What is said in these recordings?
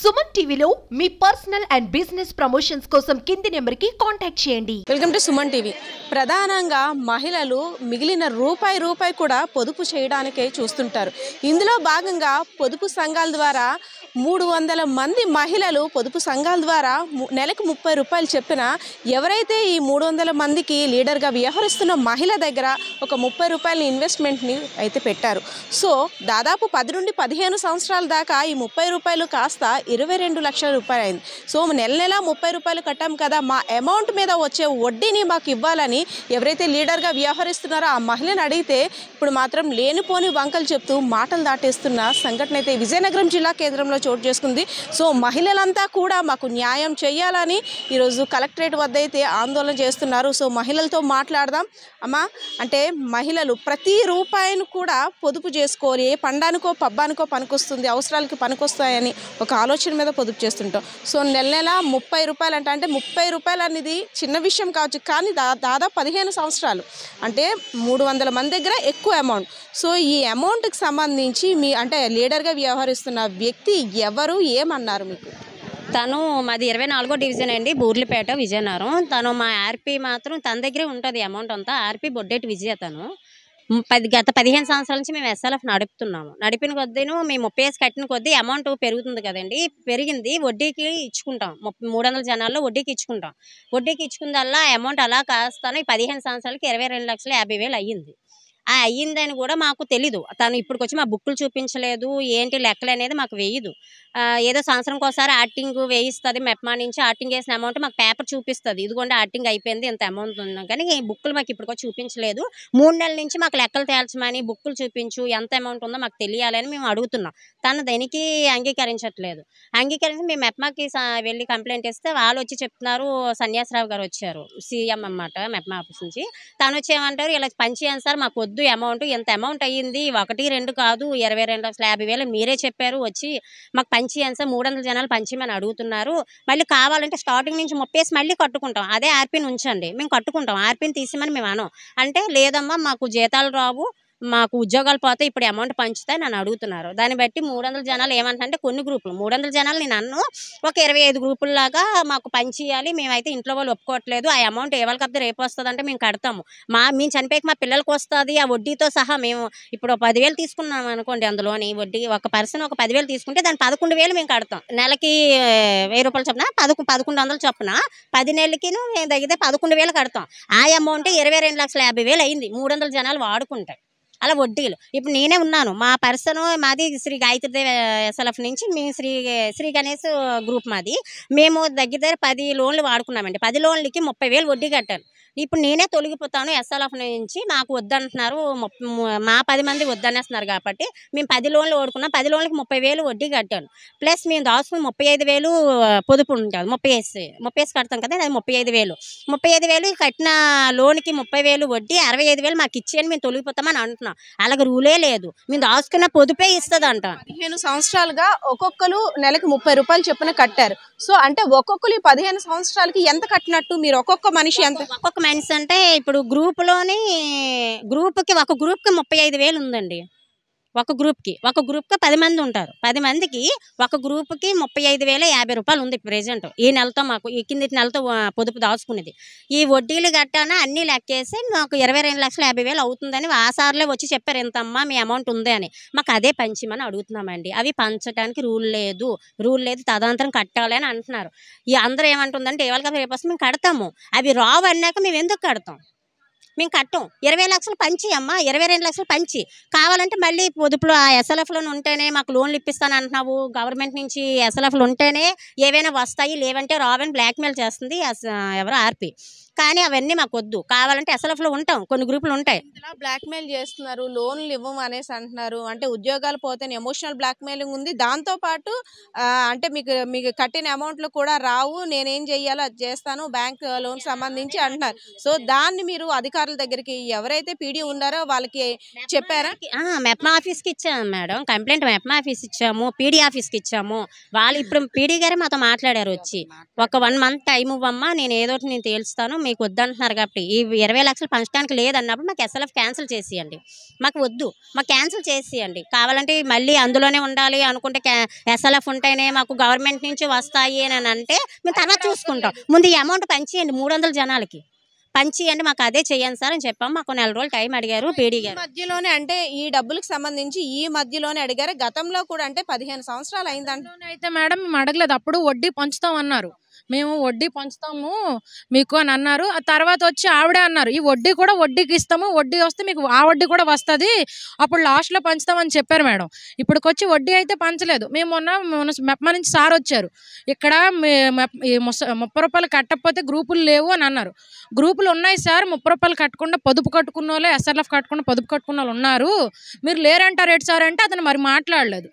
సుమన్ టీవీలో మీ personal and business promotions కోసం కింది నెంబర్కి కాంటాక్ట్ చేయండి. Welcome to Suman TV. ప్రధానంగా మహిళలు మిగిలిన రూపాయి కూడా పొదుపు చేయడానికే చూస్తుంటారు. ఇందులో భాగంగా పొదుపు సంఘాల ద్వారా 300 మంది మహిళలు పొదుపు సంఘాల ద్వారా నెలకు 30 రూపాయలు చెప్పిన ఎవరైతే ఈ 300 మందికి లీడర్గా వ్యవహరిస్తున్న మహిళ దగ్గర ఒక 30 రూపాయల ఇన్వెస్ట్మెంట్ని అయితే పెట్టారు. సో దాదాపు 10 నుండి 15 సంవత్సరాల దాకా ఈ 30 రూపాయలు కాస్త 22 లక్షల రూపాయలు అయింది. సో నెల 30 రూపాయలు కట్టాం కదా, మా అమౌంట్ మీద వచ్చే వడ్డీని మాకు ఇవ్వాలని ఎవరైతే లీడర్గా వ్యవహరిస్తున్నారో ఆ మహిళను అడిగితే ఇప్పుడు మాత్రం లేనిపోని వంకలు చెప్తూ మాటలు దాటేస్తున్న సంఘటన అయితే విజయనగరం జిల్లా కేంద్రంలో చోటు చేసుకుంది. సో మహిళలంతా కూడా మాకు న్యాయం చేయాలని ఈరోజు కలెక్టరేట్ వద్ద అయితే ఆందోళన చేస్తున్నారు. సో మహిళలతో మాట్లాడదాం. అమ్మా, అంటే మహిళలు ప్రతి రూపాయిని కూడా పొదుపు చేసుకోవాలి, ఏ పండానికో పబ్బానికో పనికొస్తుంది, అవసరాలకి పనికొస్తాయని ఒక ఆలోచన మీద పొదుపు చేస్తుంటాం. సో నెల 30 రూపాయలు అంటే 30 రూపాయలు అనేది చిన్న విషయం కావచ్చు, కానీ దాదాపు 15 సంవత్సరాలు అంటే 300 మంది దగ్గర ఎక్కువ అమౌంట్. సో ఈ అమౌంట్కి సంబంధించి మీ అంటే లీడర్గా వ్యవహరిస్తున్న వ్యక్తి ఎవరు, ఏమన్నారు మీకు? తను మాది 24వ డివిజన్ అండి, బూర్లిపేట, విజయనగరం. తను మా ఆర్పీ మాత్రం తన దగ్గరే ఉంటుంది అమౌంట్ అంతా. ఆర్పీ బొడ్డేటి విజయ. తను గత 15 సంవత్సరాల నుంచి మేము ఎస్ఎల్ఎఫ్ నడుపుతున్నాము. నడిపిన కొద్దీను మేము 30 ఏసి కట్టిన కొద్దీ అమౌంట్ పెరుగుతుంది కదండి, పెరిగింది. వడ్డీకి ఇచ్చుకుంటాం, 300 జనాల్లో వడ్డీకి ఇచ్చుకుంటాం. వడ్డీకి ఇచ్చుకుందల్లా అమౌంట్ అలా కాస్తాను 15 సంవత్సరాలకి 22,50,000 అయ్యింది. అయ్యిందని కూడా మాకు తెలీదు. తను ఇప్పటికొచ్చి మా బుక్కులు చూపించలేదు, ఏంటి లెక్కలు అనేది మాకు వేయదు. ఏదో సంవత్సరంకి ఒకసారి ఆర్టింగ్ వేయిస్తుంది, మెప్మా నుంచి ఆర్టింగ్ వేసిన అమౌంట్ మాకు పేపర్ చూపిస్తుంది, ఇదిగోండి ఆర్టింగ్ అయిపోయింది, ఇంత అమౌంట్ ఉన్నాం. కానీ బుక్కులు మాకు ఇప్పటికొచ్చి చూపించలేదు. 3 నెలల నుంచి మాకు లెక్కలు తేల్చమని, బుక్కులు చూపించు, ఎంత అమౌంట్ ఉందో మాకు తెలియాలని మేము అడుగుతున్నాం. తను దేనికి అంగీకరించట్లేదు. అంగీకరించి మేము మెప్మాకి వెళ్ళి కంప్లైంట్ ఇస్తే వాళ్ళు వచ్చి చెప్తున్నారు. సన్యాసరావు గారు వచ్చారు, సీఎం అన్నమాట, మెప్మా ఆఫీస్ నుంచి. తను వచ్చి ఏమంటారు, ఇలా పంచేయండి సార్, మాకు వద్దు అమౌంట్, ఎంత అమౌంట్ అయ్యింది, 1, 2 కాదు, 22,50,000 మీరే చెప్పారు, వచ్చి మాకు పంచేయండి సార్, 300 జనాలు పంచేయమని అడుగుతున్నారు. మళ్ళీ కావాలంటే స్టార్టింగ్ నుంచి 30 ఏసి మళ్ళీ కట్టుకుంటాం, అదే ఆర్పీని ఉంచండి, మేము కట్టుకుంటాం, ఆర్పీని తీసేమని మేము అనం. అంటే లేదమ్మా, మాకు జీతాలు రావు, మాకు ఉద్యోగాలు పోతే ఇప్పుడు అమౌంట్ పంచుతాయి నన్ను అడుగుతున్నారు. దాన్ని బట్టి 300 జనాలు ఏమంటే కొన్ని గ్రూపులు 300 జనాలు నేను అన్ను ఒక 25 గ్రూపుల్లాగా మాకు పంచేయాలి, మేమైతే ఇంట్లో వాళ్ళు ఒప్పుకోవట్లేదు, ఆ అమౌంట్ ఏ వాళ్ళకి రేపు వస్తుంది అంటే మేము కడతాము, మేము చనిపోయాక మా పిల్లలకి వస్తుంది ఆ వడ్డీతో సహా. మేము ఇప్పుడు 10,000 తీసుకున్నాం అనుకోండి, అందులోని వడ్డీ ఒక పర్సన్ ఒక 10,000 తీసుకుంటే దాని 11,000 మేము కడతాం. నెలకి 1,000 రూపాయలు చొప్పున 1,100 చొప్పున 10 నెలలకి మేము తగ్గితే 11,000 కడతాం. ఆ అమౌంట్ 22,50,000 అయింది 300 జనాలు వాడుకుంటాయి అలా వడ్డీలు. ఇప్పుడు నేనే ఉన్నాను, మా పర్సన్ మాది శ్రీ గాయత్రీదేవి ఎస్ఎల్ఎఫ్ నుంచి, మీ శ్రీ గణేష్ గ్రూప్ మాది. మేము దగ్గర 10 లోన్లు వాడుకున్నామండి. 10 లోన్లకి 30,000 వడ్డీ కట్టాను. ఇప్పుడు నేనే తొలగిపోతాను ఎస్ఎల్ఎఫ్ నుంచి, నాకు వద్దంటున్నారు, మా 10 మంది వద్దనేస్తున్నారు కాబట్టి మేము 10 లోన్లు వాడుకున్నాం. 10 లోన్లకి 30,000 వడ్డీ కట్టాను. ప్లస్ మేము దాచుకుని 35,000 పొదుపు ఉంటుంది, 30 ఏసి కడతాం కదా, అది 35,000 కట్టిన లోన్కి 30,000 వడ్డీ, 65,000 మాకు ఇచ్చేయని మేము తొలగిపోతామని అంటున్నాం. అలాగే రూలే లేదు, మేము దాచుకున్న పొదుపే ఇస్తుంది అంట. 15 సంవత్సరాలుగా ఒక్కొక్కరు నెలకు 30 రూపాయలు చొప్పున కట్టారు. సో అంటే ఒక్కొక్కరు 15 సంవత్సరాలకి ఎంత కట్టినట్టు మీరు? ఒక్కొక్క మనిషి ఎంత? ఒక్కొక్క మనిషి అంటే ఇప్పుడు గ్రూపుకి ఒక గ్రూప్కి 35,000 ఉందండి. ఒక గ్రూప్కి 10 మంది ఉంటారు. 10 మందికి ఒక గ్రూప్కి 35,050 రూపాయలు ఉంది ప్రెజెంట్. ఈ నెలతో మాకు ఈ కింది నెలతో పొదుపు దాచుకునేది. ఈ వడ్డీలు గట్టాన అన్నీ లెక్కేసి మాకు 22,50,000 అవుతుందని ఆ సార్లే వచ్చి చెప్పారు, ఎంతమ్మా మీ అమౌంట్ ఉంది అని. మాకు అదే పంచిమని అడుగుతున్నామండి. అవి పంచడానికి రూల్ లేదు, తదనంతరం కట్టాలి అని అంటున్నారు. ఈ అందరూ ఏమంటుందంటే ఏ వాళ్ళకి రేపు వస్తే మేము కడతాము, అవి రావు అన్నాక మేము ఎందుకు కడతాం? మేము కట్టం. 20 లక్షలు పంచి అమ్మ, 22 లక్షలు పంచి కావాలంటే మళ్ళీ పొదుపులో ఆ ఎస్ఎల్ఎఫ్లో ఉంటేనే మాకు లోన్లు ఇప్పిస్తాను అంటున్నావు. గవర్నమెంట్ నుంచి ఎస్ఎల్ఎఫ్లు ఉంటేనే ఏవైనా వస్తాయి, లేవంటే రావని బ్లాక్మెయిల్ చేస్తుంది ఎవరు ఆర్పీ. కానీ అవన్నీ మాకు వద్దు, కావాలంటే ఎస్ఎల్ఎఫ్లో ఉంటాం, కొన్ని గ్రూపులు ఉంటాయి. ఇలా బ్లాక్మెయిల్ చేస్తున్నారు, లోన్లు ఇవ్వము అనేసి అంటున్నారు. అంటే ఉద్యోగాలు పోతే ఎమోషనల్ బ్లాక్మెయిలింగ్ ఉంది, దాంతోపాటు అంటే మీకు కట్టిన అమౌంట్లు కూడా రావు, నేనేం చెయ్యాలో అది చేస్తాను, బ్యాంక్ లోన్ సంబంధించి అంటున్నారు. సో దాన్ని మీరు అధికారులు అధికారుల దగ్గరికి ఎవరైతే పీడీ ఉన్నారో వాళ్ళకి చెప్పారా? మెప్మా ఆఫీస్కి ఇచ్చాము మేడం, కంప్లైంట్ మెప్మా ఆఫీస్ ఇచ్చాము, పీడీ ఆఫీస్కి ఇచ్చాము. వాళ్ళు ఇప్పుడు పీడీ గారే మాతో మాట్లాడారు వచ్చి, ఒక 1 మంత్ టైం ఇవ్వమ్మా, నేను ఏదో ఒకటి నేను తేల్చుతాను, మీకు వద్దంటున్నారు కాబట్టి ఈ 20 లక్షలు పంచడానికి లేదన్నప్పుడు మాకు ఎస్ఎల్ఎఫ్ క్యాన్సిల్ చేసియండి, మాకు వద్దు, మాకు క్యాన్సిల్ చేసియండి. కావాలంటే మళ్ళీ అందులోనే ఉండాలి అనుకుంటే ఎస్ఎల్ఎఫ్ ఉంటేనే మాకు గవర్నమెంట్ నుంచి వస్తాయి అని అంటే మేము తర్వాత చూసుకుంటాం, ముందు ఈ అమౌంట్ పంచియండి, 300 జనాలకి పంచియండి, మాకు అదే చెయ్యండి సార్ అని చెప్పాము. మాకు 4 రోజులు టైం అడిగారు పీడీ గారు. మధ్యలోనే అంటే ఈ డబ్బులకు సంబంధించి ఈ మధ్యలోనే అడిగారు, గతంలో కూడా అంటే 15 సంవత్సరాలు అయిందంటే అయితే మేడం మేము అడగలేదు, అప్పుడు వడ్డీ పంచుతాం అన్నారు, మేము వడ్డీ పంచుతాము మీకు అని అన్నారు. ఆ తర్వాత వచ్చి ఆవిడే అన్నారు, ఈ వడ్డీ కూడా వడ్డీకి ఇస్తాము, వడ్డీ వస్తే మీకు ఆ వడ్డీ కూడా వస్తుంది, అప్పుడు లాస్ట్లో పంచుతామని చెప్పారు మేడం. ఇప్పటికొచ్చి వడ్డీ అయితే పంచలేదు. మేము మొన్న మెప్మా నుంచి సార్ వచ్చారు, ఇక్కడ 30 రూపాయలు కట్టకపోతే గ్రూపులు లేవు అని అన్నారు. గ్రూపులు ఉన్నాయి సార్, 30 రూపాయలు కట్టకుండా పొదుపు కట్టుకున్న వాళ్ళు, ఎస్ఆర్ఎఫ్ కట్టకుండా పొదుపు కట్టుకున్న వాళ్ళు ఉన్నారు, మీరు లేరంటారు ఏంటి సార్ అంటే అతను మరి మాట్లాడలేదు.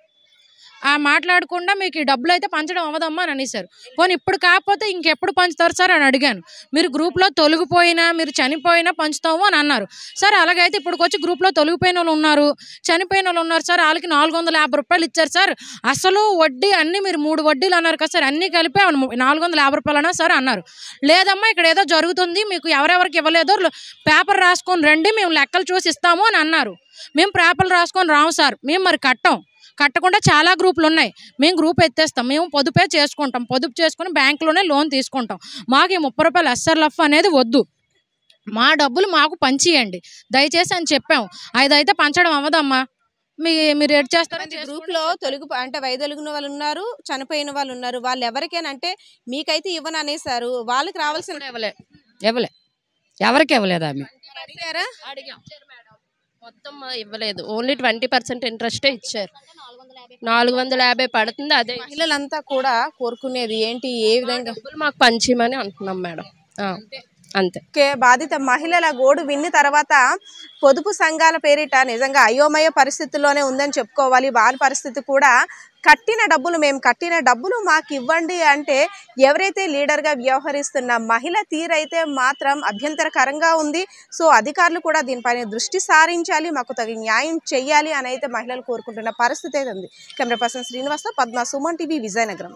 ఆ మాట్లాడకుండా మీకు ఈ డబ్బులు అయితే పంచడం అవ్వదమ్మా అని అనేసారు. పోనీ ఇప్పుడు కాకపోతే ఇంకెప్పుడు పంచుతారు సార్ అని అడిగాను. మీరు గ్రూప్లో తొలగిపోయినా మీరు చనిపోయినా పంచుతాము అని అన్నారు. సార్ అలాగైతే ఇప్పుడు వచ్చి గ్రూప్లో తొలగిపోయిన వాళ్ళు ఉన్నారు, చనిపోయిన వాళ్ళు ఉన్నారు సార్, వాళ్ళకి 450 రూపాయలు ఇచ్చారు సార్, అసలు వడ్డీ అన్నీ మీరు 3 వడ్డీలు అన్నారు కదా సార్, అన్నీ కలిపి 450 రూపాయలు అన్నా సార్ అన్నారు. లేదమ్మా ఇక్కడ ఏదో జరుగుతుంది, మీకు ఎవరెవరికి ఇవ్వలేదో పేపర్ రాసుకొని రండి, మేము లెక్కలు చూసి ఇస్తాము అని అన్నారు. మేము పేపర్లు రాసుకొని రాము సార్, మేము మరి కట్టకుండా చాలా గ్రూపులు ఉన్నాయి, మేము గ్రూప్ ఎత్తేస్తాం, మేము పొదుపే చేసుకుంటాం, పొదుపు చేసుకుని బ్యాంకులోనే లోన్ తీసుకుంటాం, మాకు ఈ 30 రూపాయలు ఎస్ఆర్ఎఫ్ అనేది వద్దు, మా డబ్బులు మాకు పంచియండి దయచేసి అని చెప్పాము. అదైతే పంచడం అవ్వదమ్మా, మీరు ఎడ్ చేస్తారు. గ్రూప్లో అంటే వైదొలిగిన వాళ్ళు ఉన్నారు, చనిపోయిన వాళ్ళు ఉన్నారు, వాళ్ళు ఎవరికైనా అంటే మీకైతే ఇవ్వను అనేసారు, వాళ్ళకి రావాల్సిన ఎవరికి ఇవ్వలేదు ఆమె మొత్తం ఇవ్వలేదు, ఓన్లీ 20% ఇంట్రెస్టే ఇచ్చారు, 450 పడుతుంది. అదే మహిళలంతా కూడా కోరుకునేది ఏంటి, ఏ విధంగా మాకు పంచిమని అంటున్నాం మేడం, అంతే. బాధిత మహిళల గోడు విన్న తర్వాత పొదుపు సంఘాల పేరిట నిజంగా అయోమయ పరిస్థితుల్లోనే ఉందని చెప్పుకోవాలి. వారి పరిస్థితి కూడా మేము కట్టిన డబ్బులు మాకు ఇవ్వండి అంటే ఎవరైతే లీడర్గా వ్యవహరిస్తున్న మహిళ తీరైతే మాత్రం అభ్యంతరకరంగా ఉంది. సో అధికారులు కూడా దీనిపైన దృష్టి సారించాలి, మాకు తగిన న్యాయం చెయ్యాలి అని అయితే మహిళలు కోరుకుంటున్న పరిస్థితి అయితే ఉంది. Camera person Srinivasa, Padma, Suman TV, Vizianagaram.